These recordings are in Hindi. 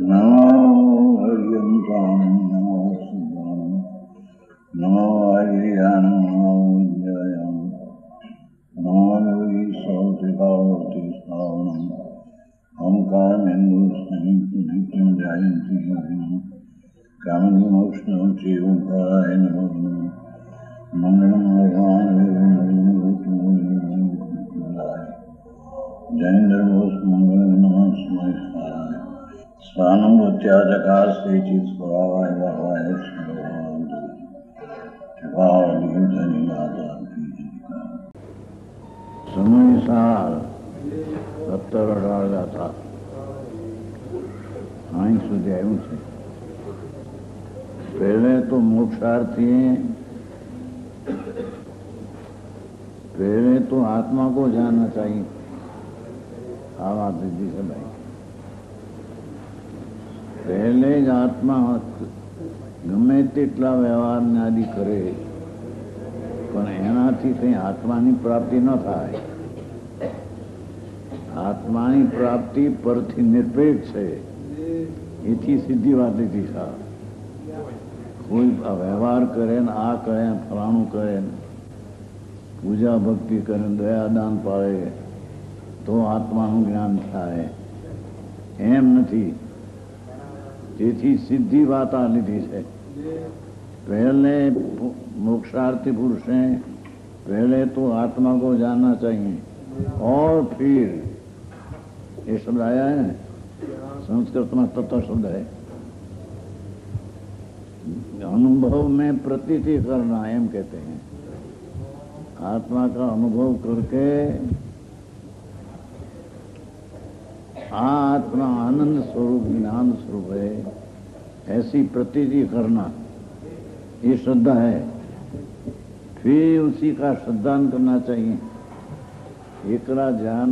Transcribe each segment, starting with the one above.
नमो हरियन्तां नमो शिवां नमो हरियां नमो विद्यायां नमो योगी सौतिकावती श्रावणम् ओंकारमेन्दुस्मिं नित्यं ध्यायन्ति योगिनः कामधेनुष्णं श्रीओंकाराय नमो मंगलम भगवान जयेन्द्र बोस मंगल नमः स्मृताय स्वानुभूत्याचकार स्थितित स्वभावाय भावाय समय साल 17-18 ગાથા અહીં સુધી આવ્યું છે. पहले तो मोक्षार्थी पहले तो आत्मा को जानना चाहिए. आ बात जी से भाई पहले ज आत्मा गमे तेटला व्यवहार ने आदि करे पण एनाथी कई आत्मानी प्राप्ति न थाय. आत्मानी प्राप्ति परथी निरपेक्ष है. एथी सीधी बात थी सा कोई व्यवहार करे न आ करे फलाणु करे पूजा भक्ति करे दयादान पाड़े तो आत्माનું જ્ઞાન થાય એમ નથી. તેથી સિદ્ધિ વાત આ લીધી છે. पहले मोक्षार्थी पुरुष हैं पहले तो आत्मा को जानना चाहिए और फिर ये शब्द आया है संस्कृत में तत्व शब्द है. अनुभव में प्रतीति करना एम कहते हैं. आत्मा का अनुभव करके आत्मा आनंद स्वरूप ज्ञान स्वरूप है ऐसी प्रतीति करना ये श्रद्धा है. फिर उसी का श्रद्धान करना चाहिए. एकला ज्ञान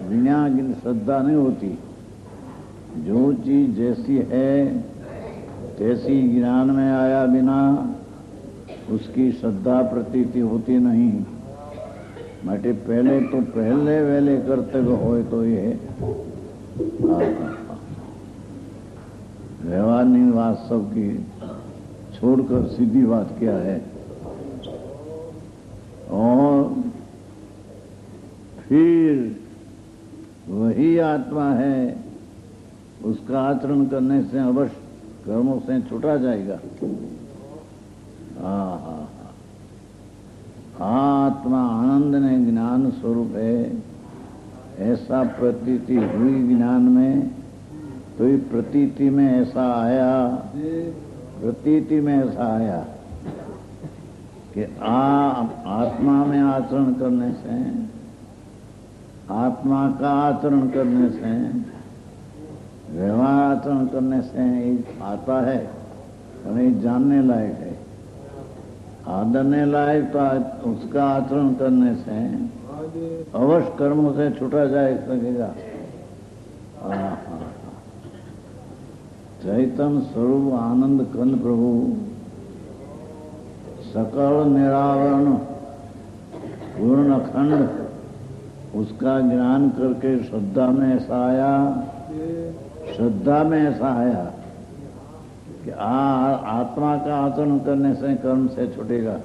बिना श्रद्धा नहीं होती. जो चीज जैसी है तैसी ज्ञान में आया बिना उसकी श्रद्धा प्रतीति होती नहीं. માટે पहले तो पहले वेले कर्तव्य होए तो ये व्यवहार वास्तव की छोड़कर सीधी बात क्या है. और फिर वही आत्मा है उसका आचरण करने से अवश्य कर्मों से छूटा जाएगा. आत्मा आनंद ने ज्ञान स्वरूप है ऐसा प्रतीति हुई ज्ञान में तो ये प्रतीति में ऐसा आया प्रतीति में ऐसा आया कि आत्मा में आचरण करने से आत्मा का आचरण करने से व्यवहार आचरण करने से आता है और ये जानने लायक है. आदरने लायक तो उसका आचरण करने से अवश्य कर्मों से छूटा जाए सकेगा. चैतन्य स्वरूप आनंद कंद प्रभु सकल निरावरण पूर्ण खंड उसका ज्ञान करके श्रद्धा में ऐसा आया कि आत्मा का आचरण करने से कर्म से छूटेगा.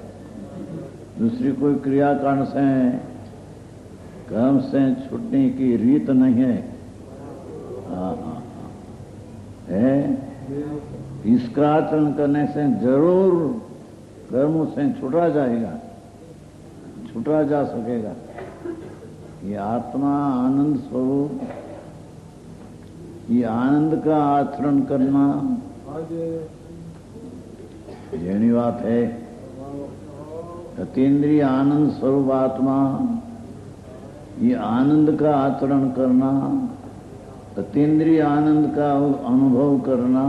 दूसरी कोई क्रियाकांड से कर्म से छूटने की रीत नहीं है. इसका आचरण करने से जरूर कर्मों से छूटा जा सकेगा. ये आत्मा आनंद स्वरूप ये आनंद का आचरण करना जेनी बात है. अतीन्द्रिय आनंद स्वरूप आत्मा ये आनंद का आचरण करना अतीन्द्रिय आनंद का अनुभव करना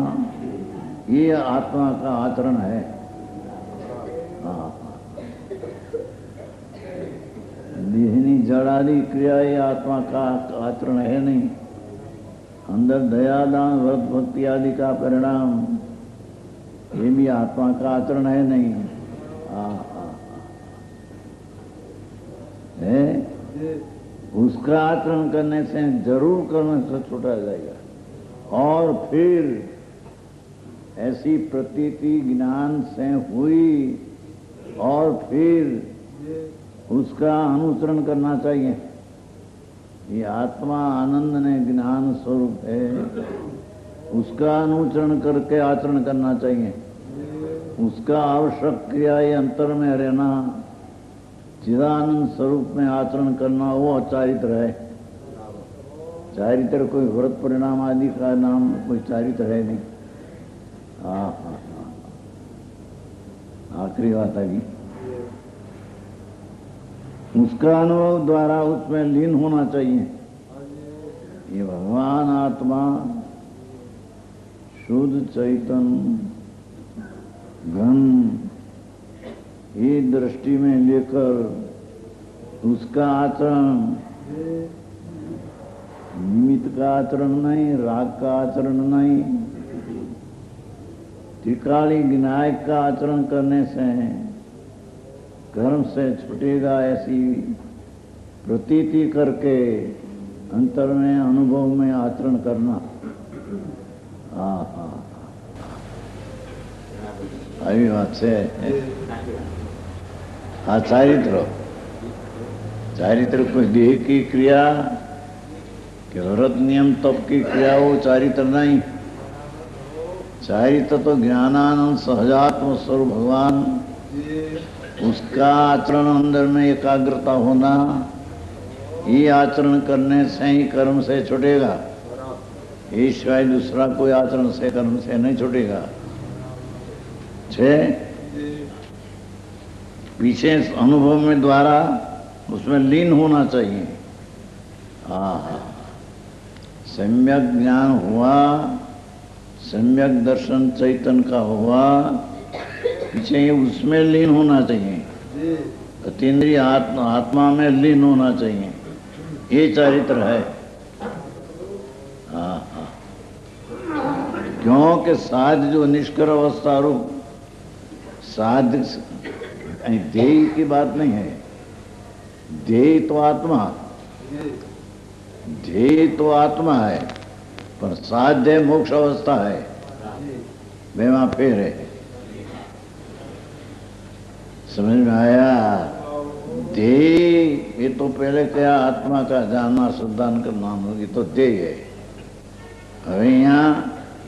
ये आत्मा का आचरण है. देहनी जड़ादी क्रिया ये आत्मा का आचरण है नहीं. अंदर दयादान व्रत भक्ति आदि का परिणाम ये भी आत्मा का आचरण है नहीं. है उसका आचरण करने से जरूर कर्म से छूटा जाएगा. और फिर ऐसी प्रतीति ज्ञान से हुई और फिर उसका अनुसरण करना चाहिए। ये आत्मा आनंद ने ज्ञान स्वरूप है, उसका अनुसरण करके आचरण करना चाहिए। उसका आवश्यक क्रिया ये अंतर में रहना, चिदानंद स्वरूप में आचरण करना, वो चारित्र है। चारित्र कोई व्रत परिणाम आदि का नाम कोई चारित्र है नहीं। आखिरी बात आगी, उसका अनुभव द्वारा उसमें लीन होना चाहिए। ये भगवान आत्मा शुद्ध चैतन्य घन ये दृष्टि में लेकर उसका आचरण निमित्त का आचरण नहीं, राग का आचरण नहीं, त्रिकाली विनायक का आचरण करने से कर्म से छूटेगा ऐसी प्रतीति करके अंतर में अनुभव में आचरण करना। આવી વાત છે। આ ચારિત્ર કોઈ દેહ की क्रिया कि व्रत नियम तप की क्रिया हो चारित्र नहीं। चारित्र तो ज्ञानानंद सहजात्म स्वरूप भगवान, उसका आचरण अंदर में एकाग्रता होना, ये आचरण करने से ही कर्म से छूटेगा। ये सिवाय दूसरा कोई आचरण से कर्म से नहीं छूटेगा। पीछे अनुभव में द्वारा उसमें लीन होना चाहिए। सम्यक ज्ञान हुआ, सम्यक दर्शन चैतन्य का हुआ, पीछे उसमें लीन होना चाहिए। अतीन्द्रिय आत्मा में लीन होना चाहिए। ये चारित्र है। क्योंकि साध जो निष्कर अवस्था रूप साध देह की बात नहीं है। देह तो आत्मा, ध्येय तो आत्मा है, पर साध्य मोक्ष अवस्था है। वे वहां फिर है। समझ में आया? ध्येय ये तो पहले क्या आत्मा का जानना शुद्धान का नाम होगी तो ध्येय है। अभी यहाँ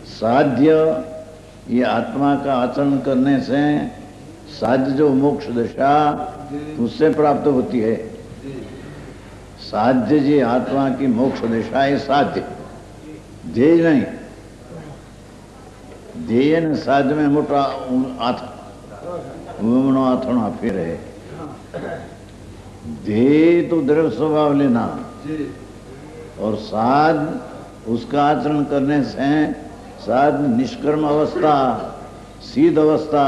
साध्य ये आत्मा का आचरण करने से साध्य जो मोक्ष दशा उससे प्राप्त होती है। साध्य जी आत्मा की मोक्ष दिशा है साध्य, ध्येय नहीं। ध्येय ने साध्य में मोटा घूमना आथना फिर है। ध्येय तो दृढ़ स्वभाव लेना और साध उसका आचरण करने से साध निष्कर्म अवस्था, सीध अवस्था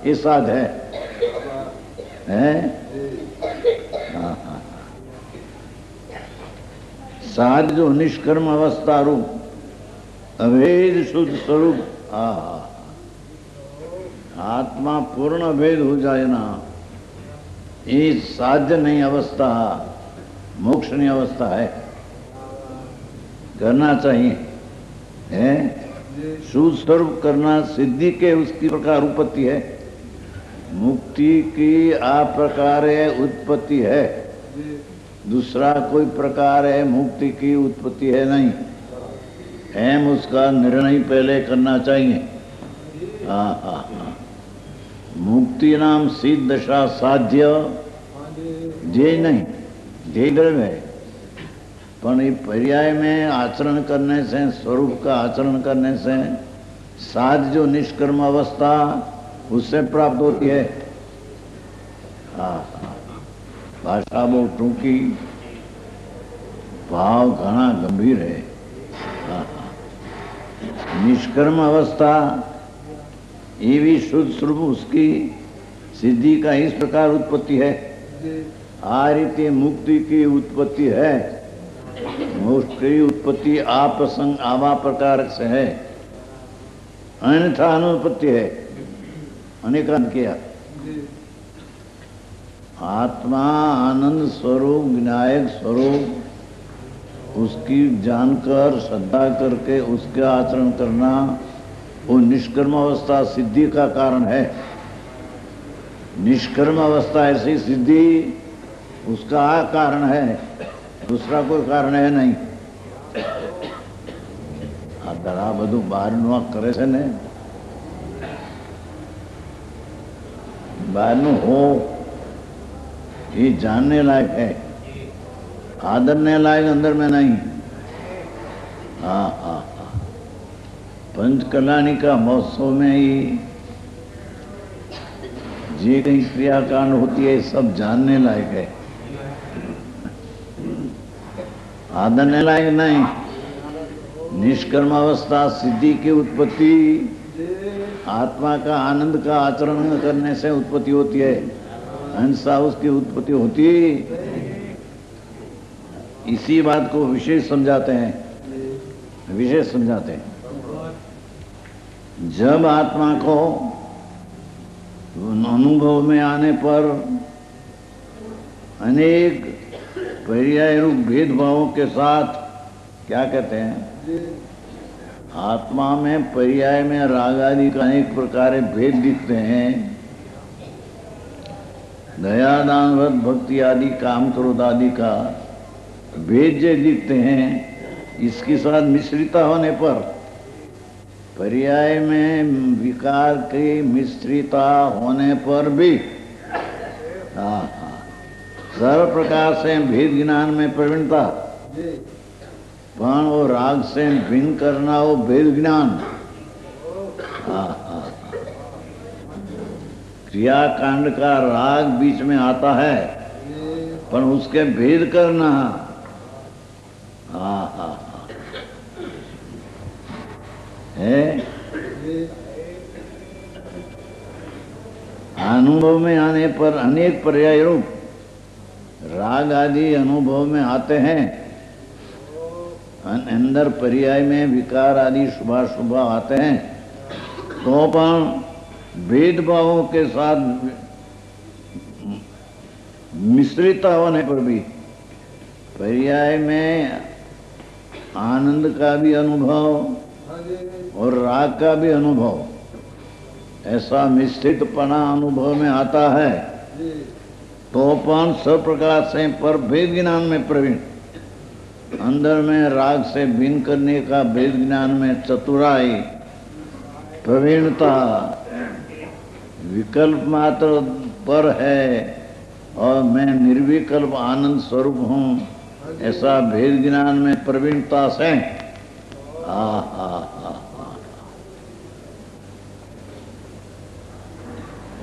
ये साध है? साध जो निष्कर्म अवस्था रूप अभेद शुद्ध स्वरूप आत्मा पूर्ण अभेद हो जाए ना, ये साध्य नहीं अवस्था, मोक्ष नहीं अवस्था है। करना चाहिए है शुद्ध स्वरूप करना। सिद्धि के उसकी प्रकार उत्पत्ति है, मुक्ति की आ प्रकार उत्पत्ति है। दूसरा कोई प्रकार है मुक्ति की उत्पत्ति है नहीं। एम उसका निर्णय पहले करना चाहिए। मुक्ति नाम सिद्ध दशा साध्य ध्येय नहीं, ध्येय द्रव्य है। पर ये पर्याय में आचरण करने से, स्वरूप का आचरण करने से साध्य जो निष्कर्म अवस्था उससे प्राप्त होती है। भाषा बहुत टूंकी, भाव घना गंभीर है। निष्कर्म अवस्था ये भी शुद्ध स्वरूप उसकी सिद्धि का इस प्रकार उत्पत्ति है। आ रीति मुक्ति की उत्पत्ति है, मोक्ष की उत्पत्ति आप्रसंग आवा प्रकार से है, अन्यथा अनुपत्ति है। अनेकांत किया आत्मा आनंद स्वरूप विनायक स्वरूप उसकी जानकर श्रद्धा करके उसका आचरण करना वो निष्कर्म अवस्था सिद्धि का कारण है। निष्कर्म अवस्था ऐसी सिद्धि उसका कारण है, दूसरा कोई कारण है नहीं। आ घણા બધું બહારનું કરે છે ને, બહારનું हो ये जानने लायक है, आदरने लायक अंदर में नहीं। हाँ हाँ हाँ, पंचकलानी का महोत्सव में ही जे कहीं क्रियाकांड होती है सब जानने लायक है, आदरने लायक नहीं। निष्कर्म अवस्था सिद्धि की उत्पत्ति आत्मा का आनंद का आचरण करने से उत्पत्ति होती है, अहिंसा उसकी उत्पत्ति होती। इसी बात को विशेष समझाते हैं, विशेष समझाते हैं। जब आत्मा को अनुभव में आने पर अनेक पर्याय रूप भेदभावों के साथ क्या कहते हैं, आत्मा में पर्याय में राग आदि का अनेक प्रकार भेद दिखते हैं। दया दान व्रत भक्ति आदि काम क्रोध आदि का भेद जो दिखते हैं, इसके साथ मिश्रिता होने पर पर्याय में विकार की मिश्रिता होने पर भी हाँ हाँ सर्व प्रकार से भेद ज्ञान में प्रवीणता, पण वो राग से भिन्न करना वो भेद ज्ञान। हाँ हाँ, क्रियाकांड का राग बीच में आता है पर उसके भेद करना। हाँ हाँ हाँ, है अनुभव में आने पर अनेक पर्याय रूप राग आदि अनुभव में आते हैं। अंदर पर्याय में विकार आदि शुभाशुभ आते हैं, तो पण भेदभावों के साथ मिश्रित होने पर भी पर्याय में आनंद का भी अनुभव और राग का भी अनुभव, ऐसा मिश्रितपना अनुभव में आता है, तो पण सब प्रकार से पर भेद ज्ञान में प्रवीण, अंदर में राग से भिन्न करने का भेद ज्ञान में चतुराई प्रवीणता, विकल्प मात्र पर है और मैं निर्विकल्प आनंद स्वरूप हूँ, ऐसा भेद ज्ञान में प्रवीणता से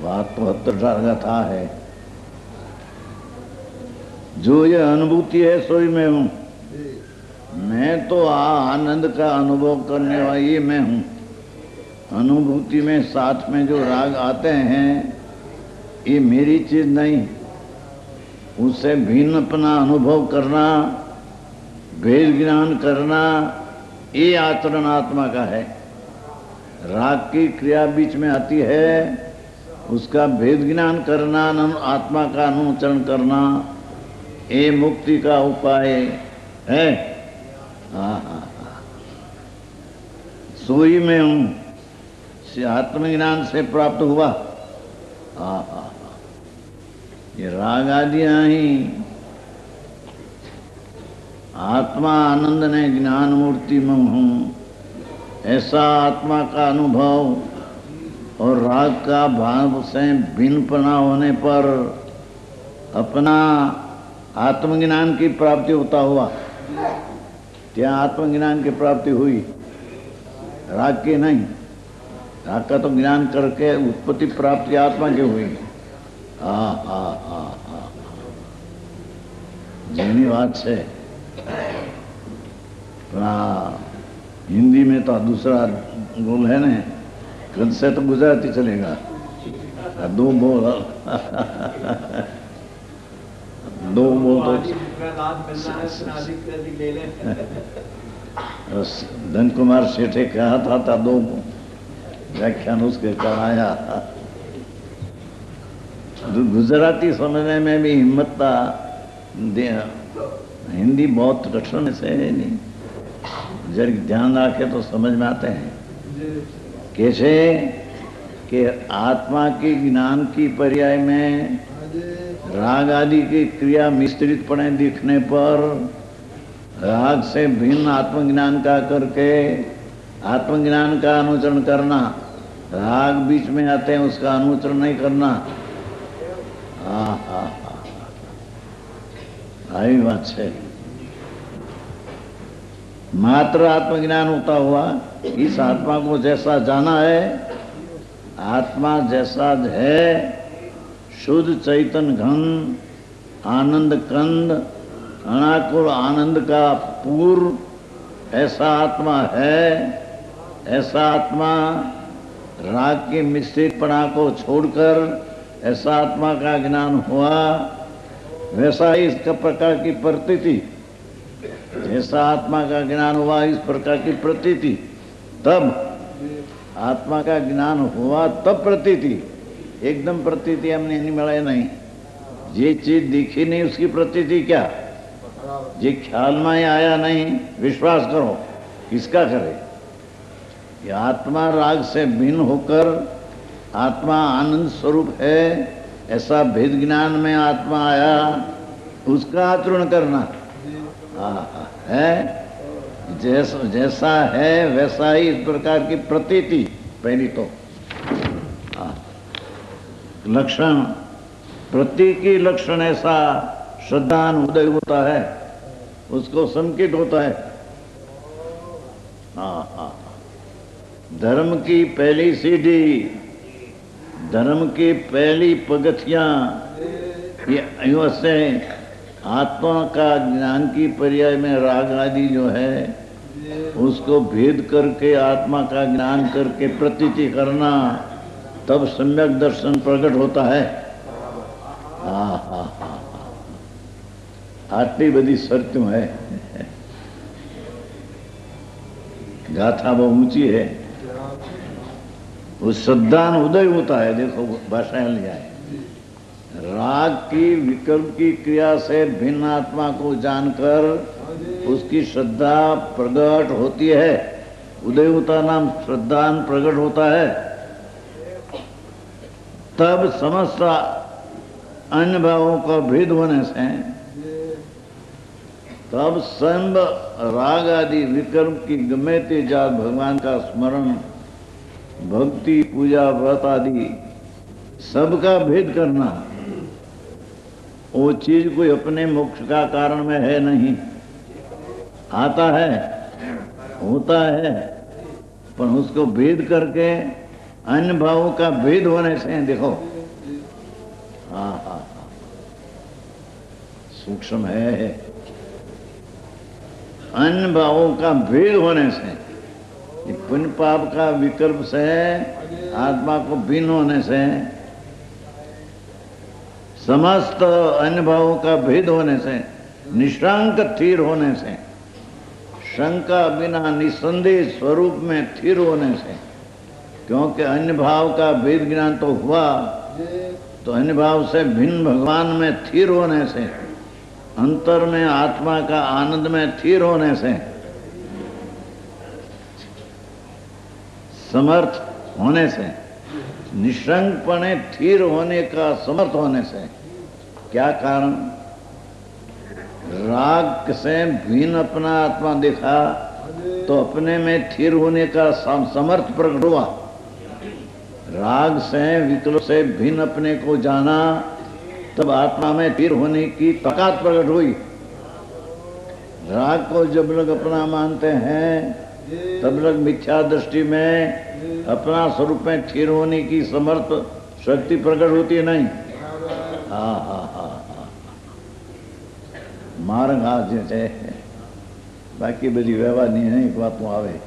बात तो हत्तर था है। जो ये अनुभूति है सोई में हूँ, मैं तो आनंद का अनुभव करने वाली मैं हूँ। अनुभूति में साथ में जो राग आते हैं ये मेरी चीज नहीं, उससे भिन्न अपना अनुभव करना, भेद ज्ञान करना, ये आचरण आत्मा का है। राग की क्रिया बीच में आती है, उसका भेद ज्ञान करना, आत्मा का अनुचरण करना, ये मुक्ति का उपाय है। हाँ हाँ हाँ, सोई में हूँ से आत्मज्ञान से प्राप्त हुआ। हाँ हाँ हाँ, ये राग आदियाँ ही आत्मा आनंद ने ज्ञान मूर्ति में हूँ, ऐसा आत्मा का अनुभव और राग का भाव से भिन्नपना होने पर अपना आत्मज्ञान की प्राप्ति होता हुआ, क्या आत्मज्ञान की प्राप्ति हुई, राग की नहीं। राग का तो ज्ञान करके उत्पत्ति प्राप्ति आत्मा की हुई। हाँ हाँ हाँ हाँ, जेनी बात से हिंदी में तो दूसरा बोल है ना, कल से तो गुजराती चलेगा, दो बोल दो बोल तो धन कुमार सेठे कहा था दो व्याख्यान उसके कराया। गुजराती समझने में भी हिम्मत था, हिंदी बहुत कठिन से है नहीं, जरा ध्यान रखे तो समझ में आते हैं। कैसे कि आत्मा के ज्ञान की पर्याय में राग आदि की क्रिया मिश्रित पड़े दिखने पर राग से भिन्न आत्मज्ञान का करके आत्मज्ञान का अनुचरण करना, राग बीच में आते हैं उसका अनुचरण नहीं करना। आई बात है। मात्र आत्मज्ञान होता हुआ इस आत्मा को जैसा जाना है, आत्मा जैसा है, शुद्ध चैतन्य घन आनंद कंद अनाकुल आनंद का पूर्व, ऐसा आत्मा है। ऐसा आत्मा राग के मिश्रितपना को छोड़कर ऐसा आत्मा का ज्ञान हुआ। वैसा ही इसका प्रकार की प्रतीति, जैसा आत्मा का ज्ञान हुआ इस प्रकार की प्रतीति, तब आत्मा का ज्ञान हुआ तब प्रतीति। एकदम प्रतीति हमने नहीं मिला नहीं, ये चीज दिखी नहीं उसकी प्रतीति क्या, ये ख्याल में आया नहीं, विश्वास करो किसका करे। ये आत्मा राग से भिन्न होकर आत्मा आनंद स्वरूप है, ऐसा भेद ज्ञान में आत्मा आया, उसका आचरण करना है। जैसा है वैसा ही इस प्रकार की प्रतीति। पहली तो लक्षण, प्रतीकी लक्षण ऐसा श्रद्धान उदय होता है, उसको संकेत होता है। धर्म की पहली सीढ़ी, धर्म की पहली पगथियां, ये से आत्मा का ज्ञान की पर्याय में राग आदि जो है उसको भेद करके आत्मा का ज्ञान करके प्रतीति करना, तब सम्यक दर्शन प्रकट होता है। आटली बड़ी शर्तों है, गाथा बहुत ऊंची है। उस श्रद्धान उदय होता है। देखो भाषाएं लिया है, राग की विकल्प की क्रिया से भिन्न आत्मा को जानकर उसकी श्रद्धा प्रकट होती है। उदय होता नाम श्रद्धान प्रकट होता है। तब समस्त अन्य भावों का भेद होने से, तब संब राग आदि विकल्प की गमे जात भगवान का स्मरण, भक्ति, पूजा, व्रत आदि सबका भेद करना, वो चीज कोई अपने मोक्ष का कारण में है नहीं। आता है, होता है, पर उसको भेद करके अन्य भावों का भेद होने से, देखो सूक्ष्म है। अन्य भावों का भेद होने से, पुण्य पाप का विकल्प से आत्मा को भिन्न होने से, समस्त अन्य भावों का भेद होने से, निशंक स्थिर होने से, शंका बिना निसंदेह स्वरूप में स्थिर होने से, क्योंकि अन्य भाव का भेद ज्ञान तो हुआ, तो अन्य भाव से भिन्न भगवान में स्थिर होने से, अंतर में आत्मा का आनंद में स्थिर होने से, समर्थ होने से, निशंकपणे स्थिर होने का समर्थ होने से, क्या कारण, राग से भिन्न अपना आत्मा देखा तो अपने में स्थिर होने का समर्थ प्रकट हुआ। राग से विकल्प से भिन्न अपने को जाना, तब आत्मा में स्थिर होने की ताकत प्रकट हुई। राग को जब लोग अपना मानते हैं तब लोग मिथ्या दृष्टि में अपना स्वरूप में स्थिर होने की समर्थ शक्ति प्रकट होती है नहीं। मार्ग आज है, बाकी बड़ी व्यवहार नहीं बातों आवे।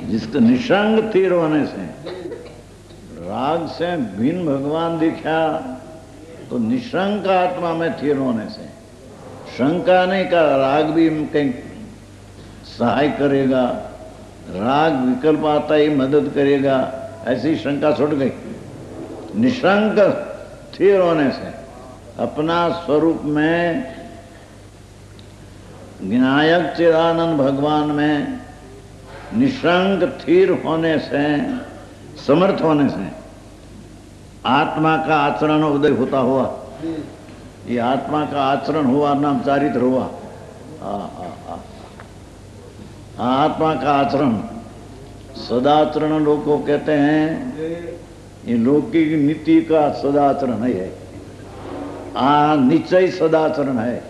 जिसका निशंक स्थिर होने से, राग से भिन्न भगवान दिखा तो निशंक आत्मा में स्थिर होने से, शंका नहीं का राग भी कहीं सहाय करेगा, राग विकल्प आता ही मदद करेगा, ऐसी शंका छूट गई। निशंक स्थिर होने से अपना स्वरूप में विनायक चिदानंद भगवान में निशंक स्थिर होने से, समर्थ होने से आत्मा का आचरण उदय होता हुआ, ये आत्मा का आचरण हुआ नाम चारित्र हुआ। आत्मा का आचरण सदाचरण लोग को कहते हैं, ये लौकिक नीति का सदाचरण है। निश्चय सदाचरण है।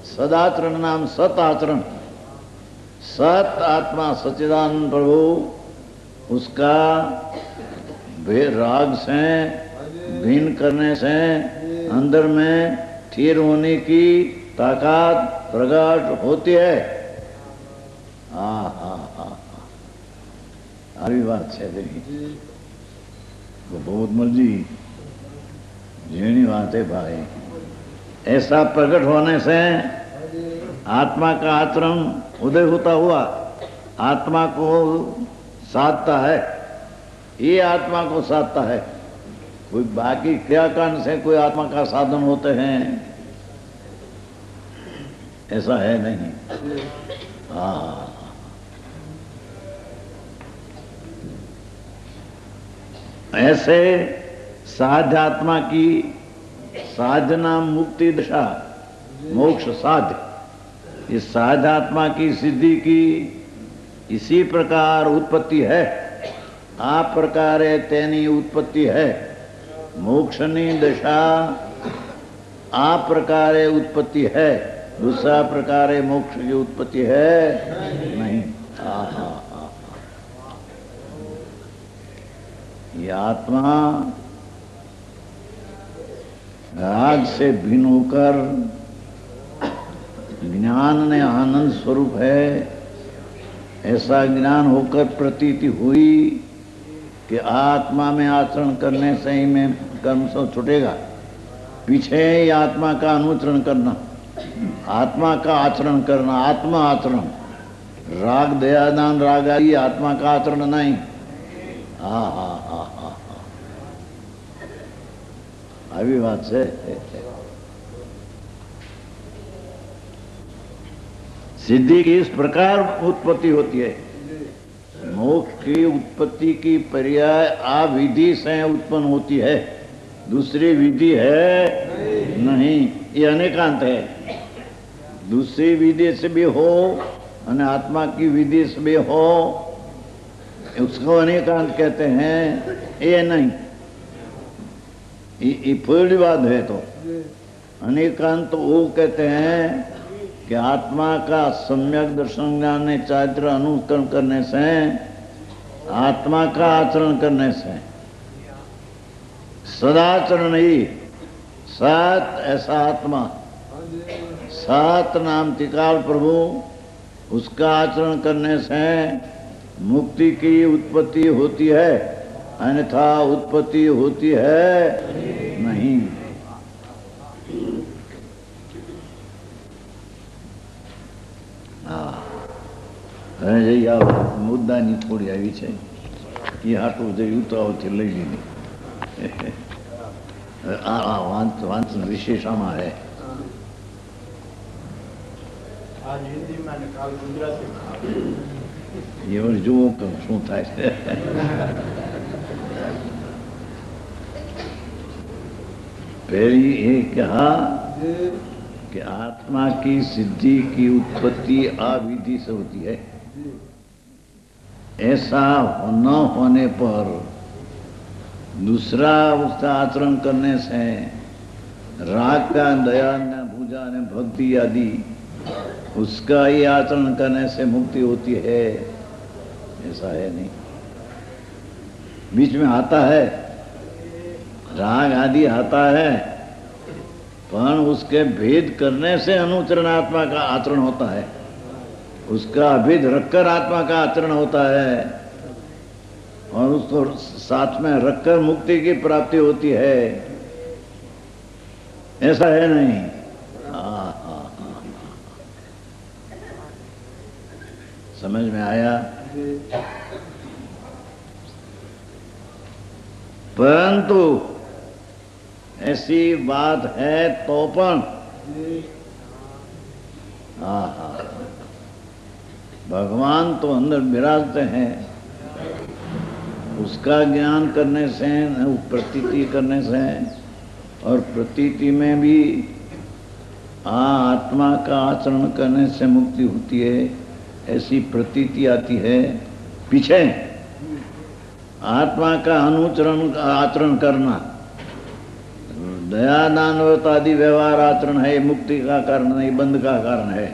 सदाचरण नाम सत आचरण, सत आत्मा सच्चिदानंद प्रभु, उसका राग से भिन्न करने से अंदर में स्थिर होने की ताकत प्रकट होती है। આવી વાત છે बहुत मर्जी जेनी बात है भाई। ऐसा प्रकट होने से आत्मा का आचरण उदय होता हुआ आत्मा को साधता है। ये आत्मा को साधता है। कोई बाकी क्रियाकांड से कोई आत्मा का साधन होते हैं, ऐसा है नहीं। ऐसे साध आत्मा की साधना मुक्ति दशा मोक्ष साध, इस साध आत्मा की सिद्धि की इसी प्रकार उत्पत्ति है। आ प्रकारे तेनी उत्पत्ति है। मोक्षनी दशा आ प्रकारे उत्पत्ति है, दूसरा प्रकारे मोक्ष की उत्पत्ति है नहीं। ये आत्मा राग से भिन्न होकर ज्ञान ने आनंद स्वरूप है, ऐसा ज्ञान होकर प्रतीति हुई कि आत्मा में आचरण करने से ही में कर्म से छूटेगा। पीछे ही आत्मा का अनुचरण करना, आत्मा का आचरण करना, आत्मा आचरण, राग दयादान राग आदि आत्मा का आचरण नहीं। આવી વાત છે। सिद्धि की इस प्रकार उत्पत्ति होती है। मोक्ष की उत्पत्ति की पर्याय आ विधि से उत्पन्न होती है, दूसरी विधि है नहीं। ये अनेकांत है। दूसरी विधि से भी हो और आत्मा की विधि से भी हो, उसको अनेकांत कहते हैं। ये नहीं, ये पूरी बात है। तो अनेकांत तो वो कहते हैं कि आत्मा का सम्यक दर्शन ज्ञान ने चारित्र अनुकरण करने से, आत्मा का आचरण करने से, सदाचरण ही सत ऐसा आत्मा, सत नाम त्रिकाल प्रभु, उसका आचरण करने से मुक्ति की उत्पत्ति होती है, अन्यथा उत्पत्ति होती है नहीं। મુદ્દાની થોડી આવી છે, એ હાટું જે ઉતાવળથી લઈ લીધી। વાંચન વિશેષ આમાં હે। એ વળી જુઓ શું થાય છે। पहली ये कहा कि आत्मा की सिद्धि की उत्पत्ति अविधि से होती है। ऐसा न होने पर दूसरा उसका आचरण करने से राग का दया न पूजा न भक्ति आदि उसका ही आचरण करने से मुक्ति होती है, ऐसा है नहीं। बीच में आता है राग आदि आता है, पर उसके भेद करने से अनुचरण आत्मा का आचरण होता है, उसका अभेद रखकर आत्मा का आचरण होता है, और उसको साथ में रखकर मुक्ति की प्राप्ति होती है, ऐसा है नहीं। समझ में आया? परंतु ऐसी बात है तो पण भगवान तो अंदर विराजते हैं, उसका ज्ञान करने से, प्रतीति करने से, और प्रतीति में भी आत्मा का आचरण करने से मुक्ति होती है, ऐसी प्रतीति आती है। पीछे आत्मा का अनुचरण आचरण करना, दया दान व्रत आदि व्यवहार आचरण है, मुक्ति का कारण नहीं, बंध का कारण है।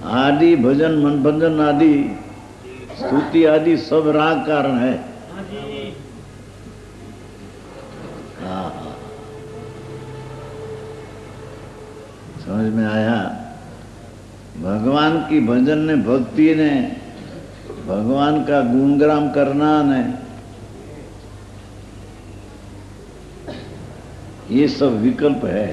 आदि भजन मन भजन आदि स्तुति आदि सब राग कारण है। समझ में आया? भगवान की भजन ने, भक्ति ने, भगवान का गुणगान करना ने, ये सब विकल्प है।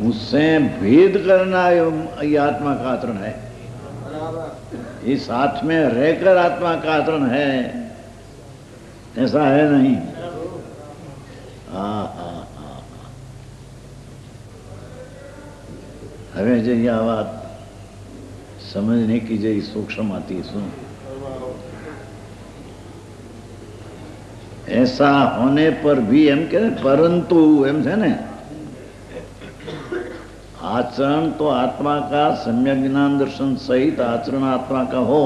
उससे भेद करना ये आत्मा का आचरण है। इस साथ में रहकर आत्मा का आचरण है, ऐसा है नहीं। हमें जो यह बात समझने की जो सूक्ष्म आती सुन, ऐसा होने पर भी हम कह, परंतु एम है ने, आचरण तो आत्मा का सम्यक ज्ञान दर्शन सहित आचरण आत्मा का हो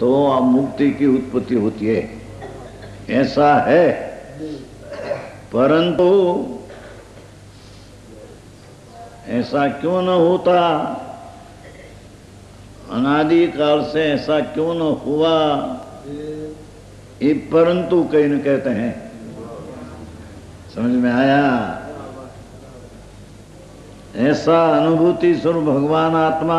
तो मुक्ति की उत्पत्ति होती है, ऐसा है। परंतु ऐसा क्यों न होता, अनादि काल से ऐसा क्यों न हुआ, ये परंतु कहीं न कहते हैं। समझ में आया? ऐसा अनुभूति स्वरूप भगवान आत्मा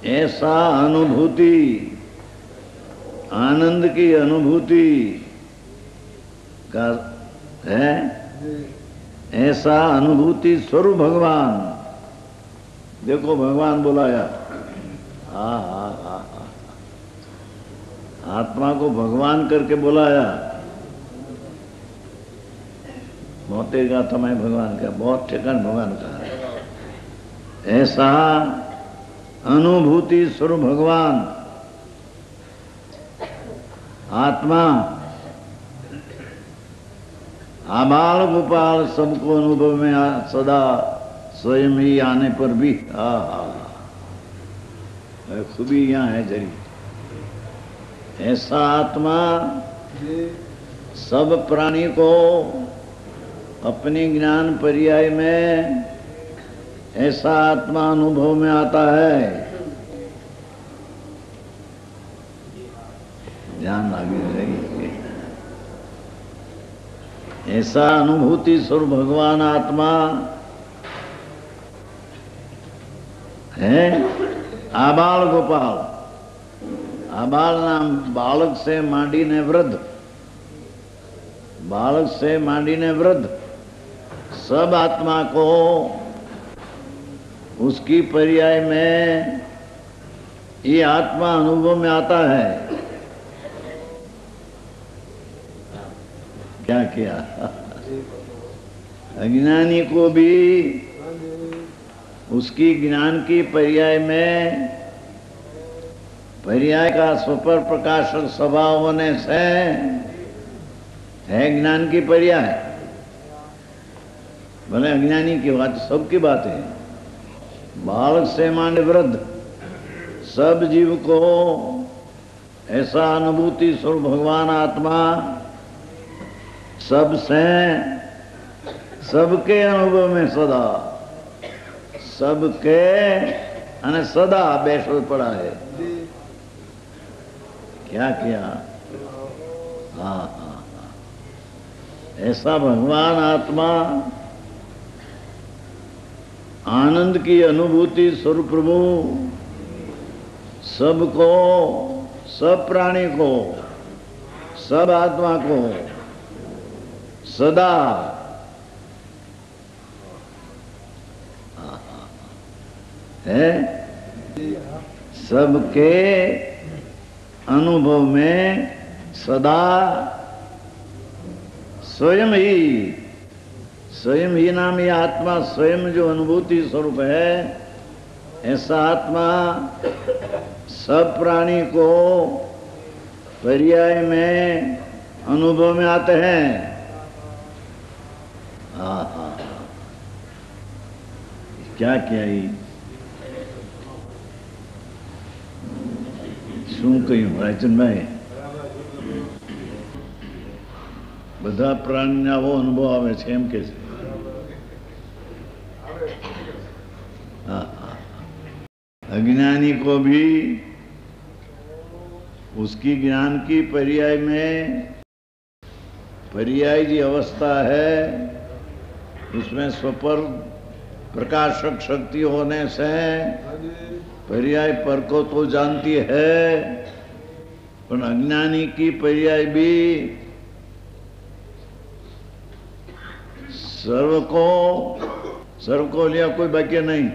ऐसा अनुभूति, आनंद की अनुभूति का है, ऐसा अनुभूति स्वरूप भगवान। देखो भगवान बुलाया, आत्मा को भगवान करके बुलाया। बहुते का तो मैं भगवान का, बहुत ठिकान भगवान का है। ऐसा अनुभूति स्वरूप भगवान आत्मा, आबाल गोपाल सबको अनुभव में सदा स्वयं ही आने पर भी खूबी यहाँ है जरी। ऐसा आत्मा सब प्राणी को अपने ज्ञान पर्याय में ऐसा आत्मा अनुभव में आता है। ध्यान आगे रही। ऐसा अनुभूति स्वरूप भगवान आत्मा है। आबाल गोपाल, आबाल नाम बालक से માંડીને वृद्ध, बालक से માંડીને वृद्ध सब आत्मा को उसकी पर्याय में ये आत्मा अनुभव में आता है। क्या किया? अज्ञानी को भी उसकी ज्ञान की पर्याय में, पर्याय का स्वपर प्रकाशक स्वभाव होने से है ज्ञान की पर्याय। भले अज्ञानी की बात, सबकी बात है। बालक से માંડી वृद्ध सब जीव को ऐसा अनुभूति स्वरूप भगवान आत्मा सबसे, सबके अनुभव में सदा, सबके અને सदा બેસो पड़ा है। क्या किया? हाँ, ऐसा भगवान आत्मा आनंद की अनुभूति स्वरूप प्रभु सबको, सब प्राणी को, सब आत्मा को सदा है। सबके अनुभव में सदा स्वयं ही नाम ये आत्मा स्वयं जो अनुभूति स्वरूप है, ऐसा आत्मा सब प्राणी को पर्याय में अनुभव में आते हैं। क्या किया ही શું કહ્યું રાયચંદભાઈ? બધા પ્રાણીને આવો અનુભવ આવે છે એમ કે છે। अज्ञानी को भी उसकी ज्ञान की पर्याय में पर्याय जी अवस्था है, उसमें स्वपर प्रकाशक शक्ति होने से पर्याय पर को तो जानती है, पर अज्ञानी की पर्याय भी सर्व को लिया कोई बाकी नहीं।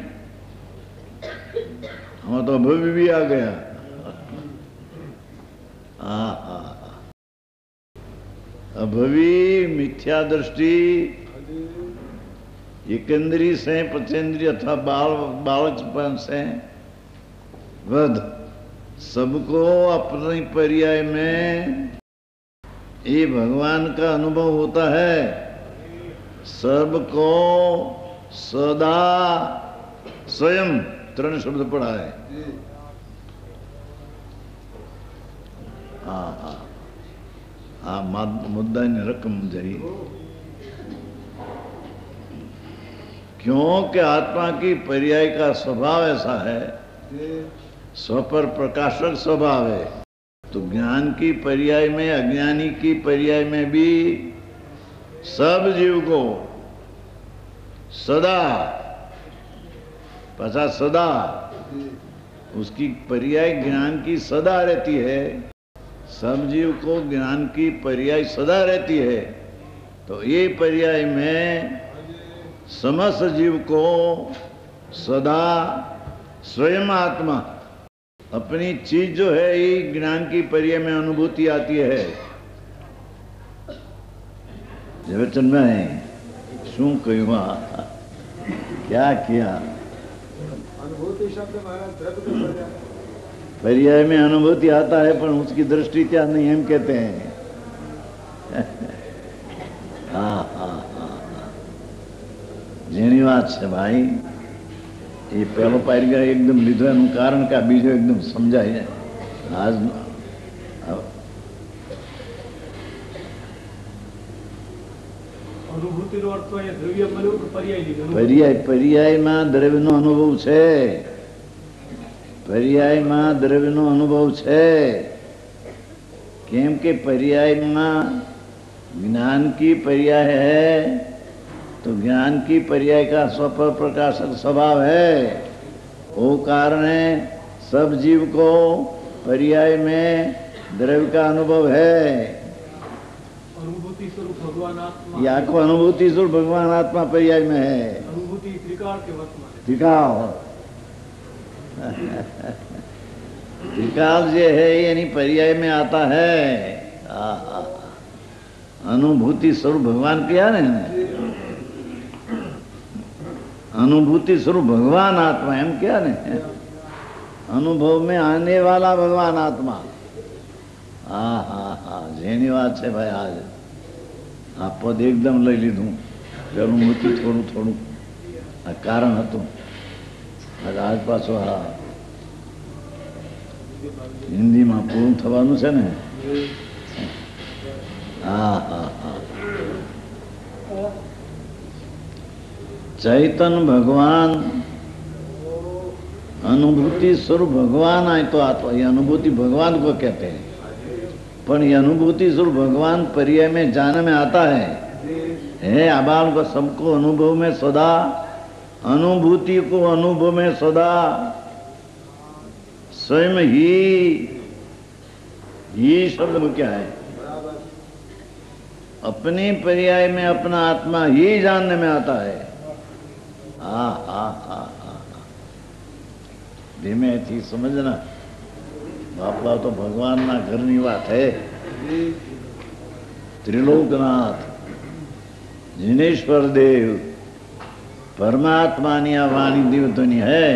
हम तो अभवी भी आ गया। अभवी मिथ्या दृष्टि एकेंद्री से पचेंद्री अथवा बालकपन से वध सबको अपनी पर्याय में ये भगवान का अनुभव होता है। सबको सदा स्वयं 3 शब्द पढ़ा है। मुद्दा ने रकम जरी क्योंकि आत्मा की पर्याय का स्वभाव ऐसा है, स्वपर प्रकाशक स्वभाव है। तो ज्ञान की पर्याय में अज्ञानी की पर्याय में भी सब जीव को सदा पचा सदा उसकी पर्याय ज्ञान की सदा रहती है। सब जीव को ज्ञान की पर्याय सदा रहती है। तो ये पर्याय में समस्त जीव को सदा स्वयं आत्मा अपनी चीज जो है ये ज्ञान की पर्याय में अनुभूति आती है। जबरचंद में शू कहूँ क्या किया? अनुभूति शब्द महाराज पर्याय में अनुभूति आता है, पर उसकी दृष्टि क्या नहीं हम कहते हैं। जेनी बात है भाई, ये पहलो पैराग्राफ एकदम लीधो एनु कारण का बीजो एकदम समझाई जाए। आज अनुभूति नो अर्थ है द्रव्य મળ્યું કે પર્યાય લીધો? पर्यायમાં દ્રવ્યનો અનુભવ છે। पर्यायમાં દ્રવ્યનો અનુભવ છે। કેમ કે पर्यायમાં ज्ञान की पर्याय है, तो ज्ञान की पर्याय का स्वपर प्रकाशक स्वभाव है। वो कारण है सब जीव को पर्याय में द्रव्य का अनुभव है। अनुभूति स्वरूप भगवान आत्मा, या को अनुभूति स्वरूप भगवान आत्मा पर्याय में है। अनुभूति त्रिकाल के वर्तमान त्रिकाल त्रिकाल जो है यानी पर्याय में आता है। अनुभूति स्वरूप भगवान किया ने, अनुभूति स्वरूप भगवान आत्मा एम क्या ने, अनुभव में आने वाला भगवान आत्मा। जेनी बात है भाई। आज आ पद एकदम लई लीधु, पेलू मूक्યું થોડું થોડું આ કારણ હતું। आज पाछो हिंदी में पूर्ण थवानुं छे ने। चैतन भगवान अनुभूति स्वरूप भगवान आए तो आत्मा, ये अनुभूति भगवान को कहते हैं। पर ये अनुभूति स्वरूप भगवान पर्याय में जाने में आता है। आबाल को सबको अनुभव में सदा, अनुभूति को अनुभव में सदा स्वयं ही शब्द में क्या है, अपनी पर्याय में अपना आत्मा ही जानने में आता है। ધીમેથી સમજના. બાપલા તો ભગવાનના ઘરની વાત હે. ત્રિલોકનાથ जिनेश्वर देव परमात्मा की वाणी देवध्वनि है.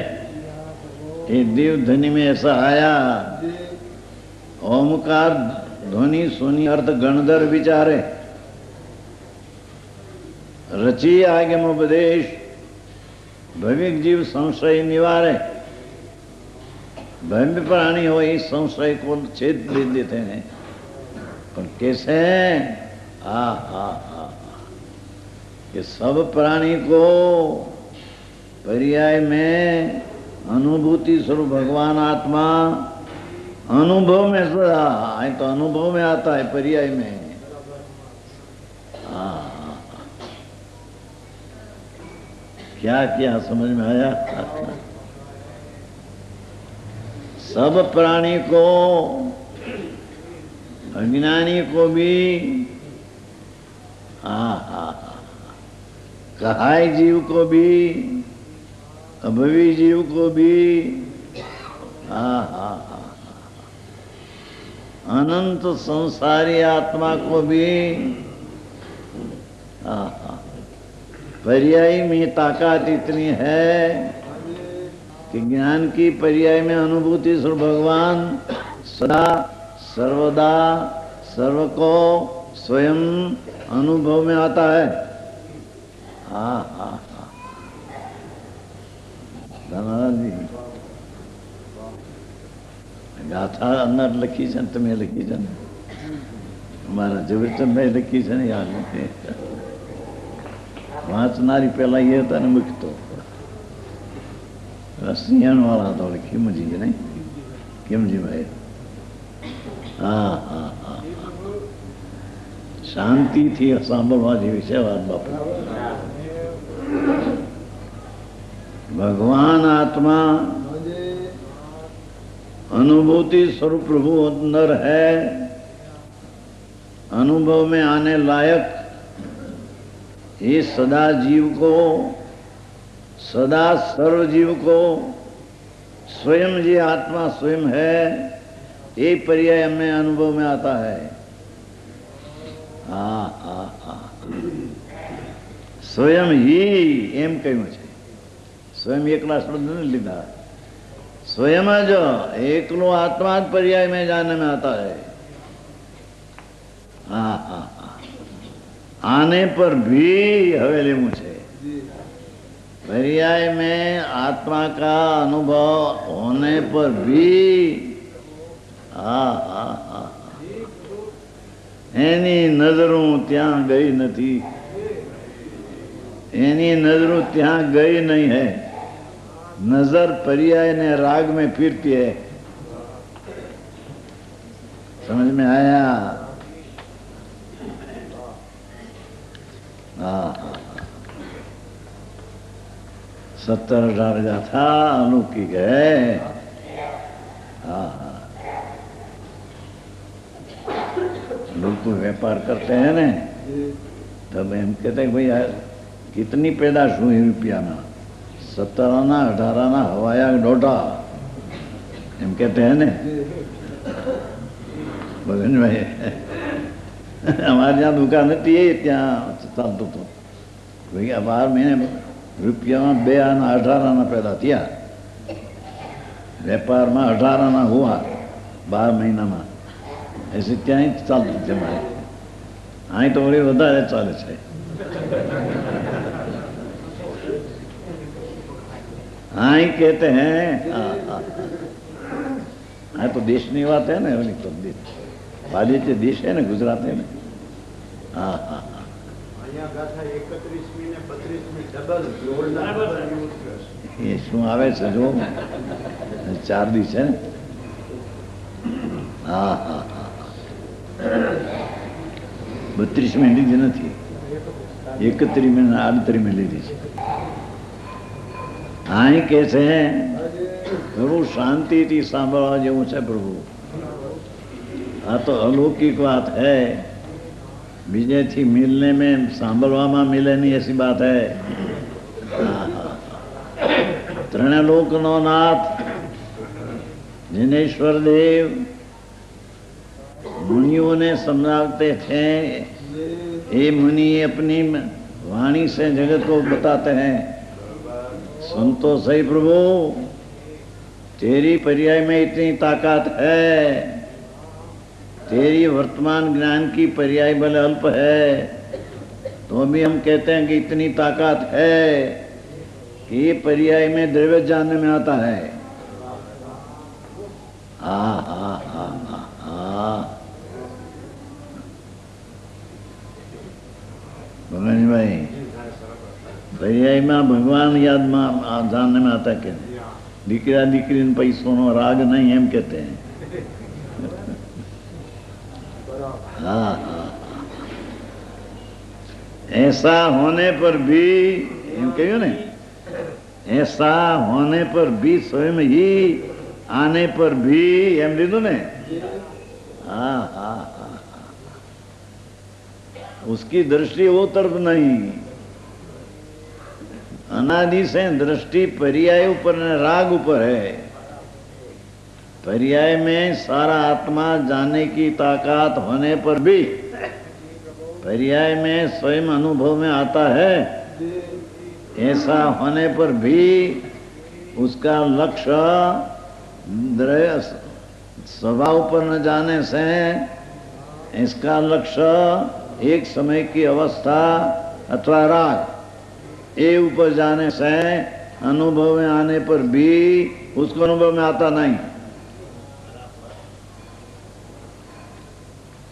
ये देवध्वनि में ऐसा आया, ओमकार ध्वनि सुनी अर्थ गणधर विचारे, रची आगम उपदेश भविक जीव संशय निवारे. भव्य प्राणी हो इस संशय को छेद दे देते हैं. पर कैसे? हा हा हा कि सब प्राणी को पर्याय में अनुभूति स्वरूप भगवान आत्मा अनुभव में सदा आए, तो अनुभव में आता है पर्याय में. हाँ, क्या क्या समझ में आया? सब प्राणी को, अज्ञानी को भी, हाँ हाँ, कहाय जीव को भी, अभवी जीव को भी, हाँ हाँ हाँ, अनंत संसारी आत्मा को भी, हाँ हाँ, पर्याय में ताकत इतनी है कि ज्ञान की पर्याय में अनुभूति स्वरूप भगवान सदा सर्वदा सर्व को स्वयं अनुभव में आता है. हाँ हाँ हाँ, धनराज जी गाथा अंदर लखी છે તમે લખી છે ને, અમારા ઝવેરચંદભાઈ લખી છે ને, યાદ નથી. વાંચનારી પેલા એ હતા ને મૂકતો સિંહણ વાળા હતા ખીમજી ને, ખીમજીભાઈ. હા હા હા, શાંતિથી સાંભળવા જેવી છે વાત બાપુ. भगवान आत्मा अनुभूति स्वरूप प्रभु अंदर है. अनुभव में आने लायक ये सदा जीव को, सदा सर्व जीव को स्वयं ये आत्मा स्वयं है, ये पर्याय हमें अनुभव में आता है. हाँ हाँ हाँ, स्वयं ही एम कहूँ છે. स्वयं एकला शब्द नहीं लिखा, स्वयं जो एकलो आत्मा पर्याय में जाने में आता है. हाँ हाँ हाँ, आने पर भी हवेली मुझे पर्याय में आत्मा का अनुभव होने पर भी, हाँ हाँ हाँ, एनी नजरों त्या गई नहीं, एनी नजरों त्या गई नहीं है. नजर पर्याय ने राग में फिरती है. समझ में आया? हाँ, 70-18 गाथा अलौकिक है. हाँ हाँ, लोग को व्यापार करते हैं ना, तब हम कहते हैं भाई यार कितनी पैदाश हुई रुपया में? 17 आना 18 आना हवाया डोटा एम कहते हैं ने. भगन भाई हमारे यहाँ दुकान थी त्या चालतो तो भाई 12 महीने रुपया में 2 आना 18 आना पैदा थिया. व्यापार में 18 आना हुआ 12 महीना में. ऐसे त्या चालતું છે મારે. અહીં તો વળી વધારે ચાલે છે. हाँ ही कहते हैं. हाँ तो देश की बात है ना, तो पाली जो देश है ना गुजरात है ना. हाँ हाँ हाँ, ये शू आवे છે જો 4 દિવસ છે ને. हाँ हाँ हाँ, 32 में લીધી નથી, 31 में 38 में લીધી છે. हाँ ही कैसे हैं प्रभु, शांति थी सांभळवा जेवुं छे प्रभु. आ तो अलौकिक बात है, बीजे थी मिलने में सांभळवा में मिले नहीं ऐसी बात है. त्रणलोक नो नाथ जिनेश्वर देव मुनियों ने समझाते थे, ये मुनि अपनी वाणी से जगत को बताते हैं, सुन तो सही प्रभु, तेरी पर्याय में इतनी ताकत है, तेरी वर्तमान ज्ञान की पर्याय बल अल्प है, तो भी हम कहते हैं कि इतनी ताकत है कि ये पर्याय में द्रव्य जानने में आता है। भगवान भाई, पर्याय में भगवान याद में जानने में आता है। दीकरा दीकरी पैसों नो राग नहीं, हम कहते हैं। ऐसा होने पर भी, एम कहो ने, ऐसा होने पर भी स्वयं ही आने पर भी, एम लीधु ने। उसकी दृष्टि वो तरफ नहीं, अनादि से दृष्टि पर्याय ऊपर ने राग ऊपर है। पर्याय में सारा आत्मा जानने की ताकत होने पर भी पर्याय में स्वयं अनुभव में आता है। ऐसा होने पर भी उसका लक्ष्य स्वभाव पर न जाने से इसका लक्ष्य एक समय की अवस्था अथवा राग ये ऊपर जाने से अनुभव में आने पर भी उसको अनुभव में आता नहीं।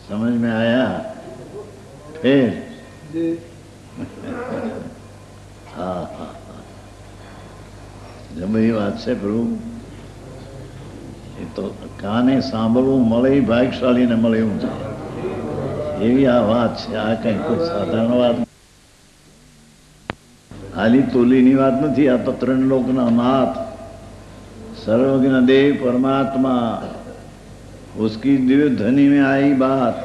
समझ में आया? फिर हाँ, जब ये बात से प्रभु, ये तो काने सांभळવું મળે ભાગ્યશાળી ને મળે એવું છે, એવી આ વાત છે। આ કઈ કોઈ સાધારણ વાત, ખાલી તોલીની વાત નથી। આ તો ત્રણ લોકના નાથ सर्वज्ञ देव परमात्मा, उसकी दिव्य ध्वनि में आई बात,